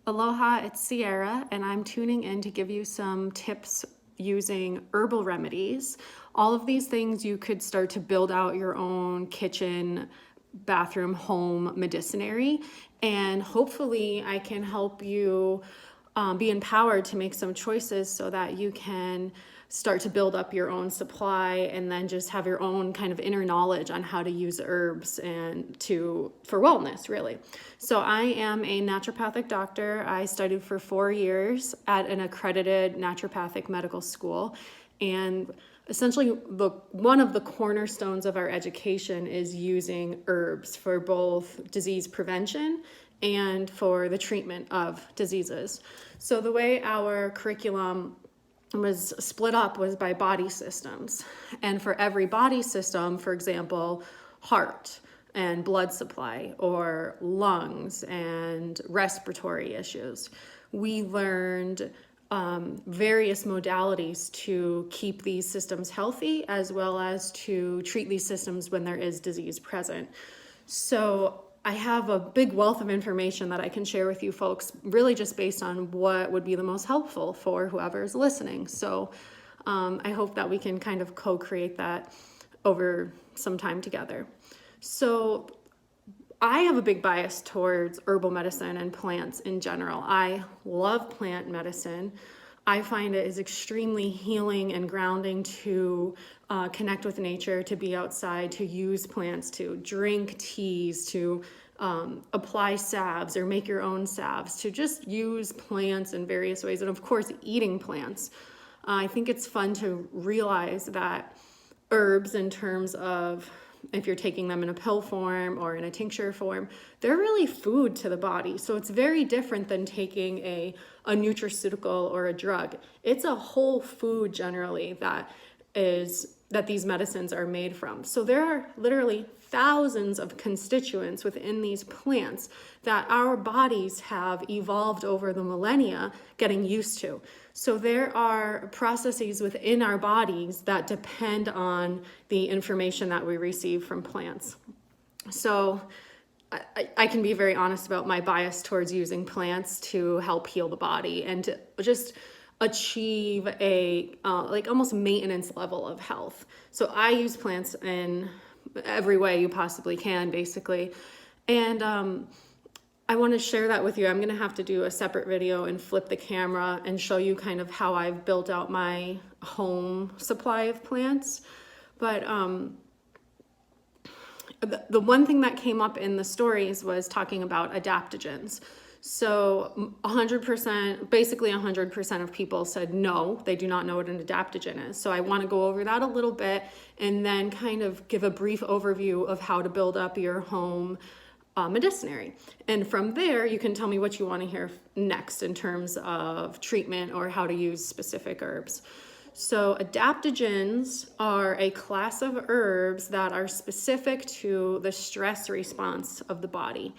Aloha, it's Sierra, and I'm tuning in to give you some tips using herbal remedies. All of these things you could start to build out your own kitchen, bathroom, home medicinary, and hopefully I can help you be empowered to make some choices so that you can start to build up your own supply and then just have your own kind of inner knowledge on how to use herbs and for wellness, really. So I am a naturopathic doctor. I studied for 4 years at an accredited naturopathic medical school, and essentially one of the cornerstones of our education is using herbs for both disease prevention and for the treatment of diseases. So the way our curriculum was split up was by body systems. And for every body system, for example, heart and blood supply, or lungs and respiratory issues, we learned various modalities to keep these systems healthy, as well as to treat these systems when there is disease present. So I have a big wealth of information that I can share with you folks, really just based on what would be the most helpful for whoever is listening. So I hope that we can kind of co-create that over some time together. So I have a big bias towards herbal medicine and plants in general. I love plant medicine. I find it is extremely healing and grounding to connect with nature, to be outside, to use plants, to drink teas, to apply salves or make your own salves, to just use plants in various ways, and of course eating plants. I think it's fun to realize that herbs, in terms of if you're taking them in a pill form or in a tincture form, they're really food to the body. So it's very different than taking a nutraceutical or a drug. It's a whole food generally that these medicines are made from. So there are literally thousands of constituents within these plants that our bodies have evolved over the millennia getting used to. So there are processes within our bodies that depend on the information that we receive from plants. So I can be very honest about my bias towards using plants to help heal the body and to just achieve a like almost maintenance level of health. So I use plants in every way you possibly can, basically. And I want to share that with you. I'm going to have to do a separate video and flip the camera and show you kind of how I've built out my home supply of plants. But the one thing that came up in the stories was talking about adaptogens. So 100%, basically 100% of people said no, they do not know what an adaptogen is. So I want to go over that a little bit and then kind of give a brief overview of how to build up your home medicinary. And from there, you can tell me what you want to hear next in terms of treatment or how to use specific herbs. So adaptogens are a class of herbs that are specific to the stress response of the body.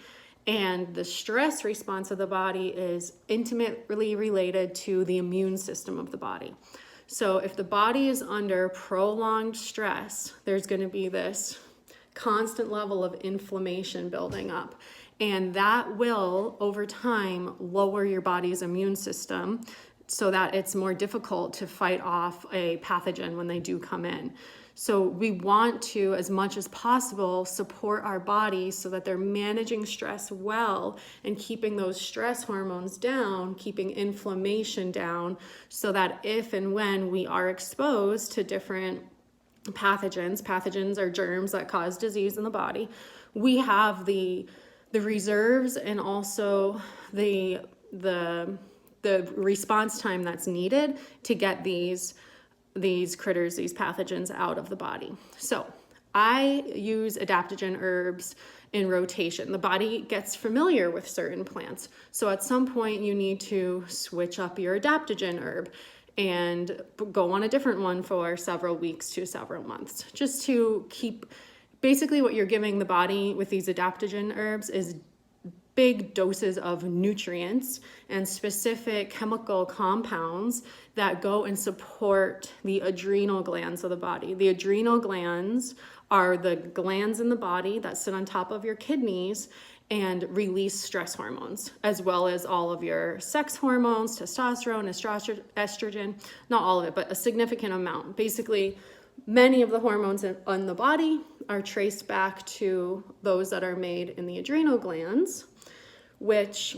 And the stress response of the body is intimately related to the immune system of the body. So if the body is under prolonged stress, there's going to be this constant level of inflammation building up. And that will, over time, lower your body's immune system so that it's more difficult to fight off a pathogen when they do come in. So we want to, as much as possible, support our bodies so that they're managing stress well and keeping those stress hormones down, keeping inflammation down, so that if and when we are exposed to different pathogens are germs that cause disease in the body, we have the reserves and also the response time that's needed to get these critters, these pathogens out of the body. So I use adaptogen herbs in rotation. The body gets familiar with certain plants. So at some point you need to switch up your adaptogen herb and go on a different one for several weeks to several months, just to keep, basically what you're giving the body with these adaptogen herbs is big doses of nutrients and specific chemical compounds that go and support the adrenal glands of the body. The adrenal glands are the glands in the body that sit on top of your kidneys, and release stress hormones, as well as all of your sex hormones, testosterone, estrogen, not all of it, but a significant amount. Basically, many of the hormones in the body are traced back to those that are made in the adrenal glands, which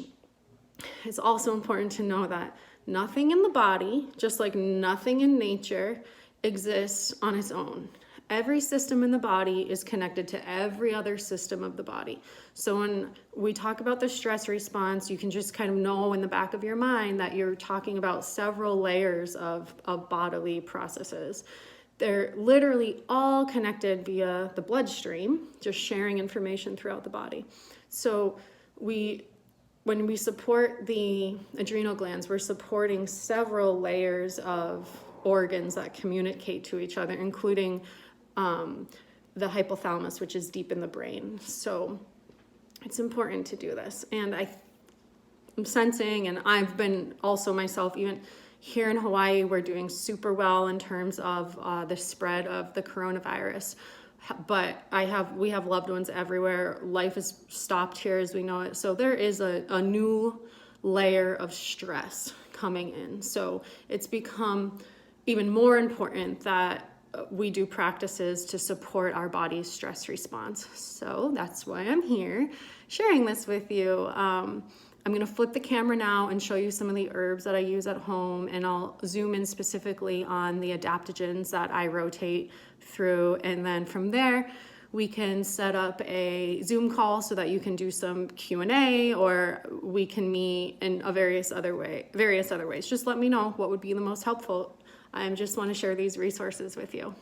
is also important to know that nothing in the body, just like nothing in nature, exists on its own. Every system in the body is connected to every other system of the body. So when we talk about the stress response, you can just kind of know in the back of your mind that you're talking about several layers of bodily processes. They're literally all connected via the bloodstream, just sharing information throughout the body. So when we support the adrenal glands, we're supporting several layers of organs that communicate to each other, including the hypothalamus, which is deep in the brain. So it's important to do this. And I'm sensing, and I've been also myself, even here in Hawaii, we're doing super well in terms of the spread of the coronavirus. But we have loved ones everywhere. Life is stopped here as we know it. So there is a new layer of stress coming in. So it's become even more important that we do practices to support our body's stress response. So that's why I'm here sharing this with you. I'm going to flip the camera now and show you some of the herbs that I use at home, and I'll zoom in specifically on the adaptogens that I rotate through, and then from there we can set up a Zoom call so that you can do some Q&A, or we can meet in various other ways. Just let me know what would be the most helpful. I just want to share these resources with you.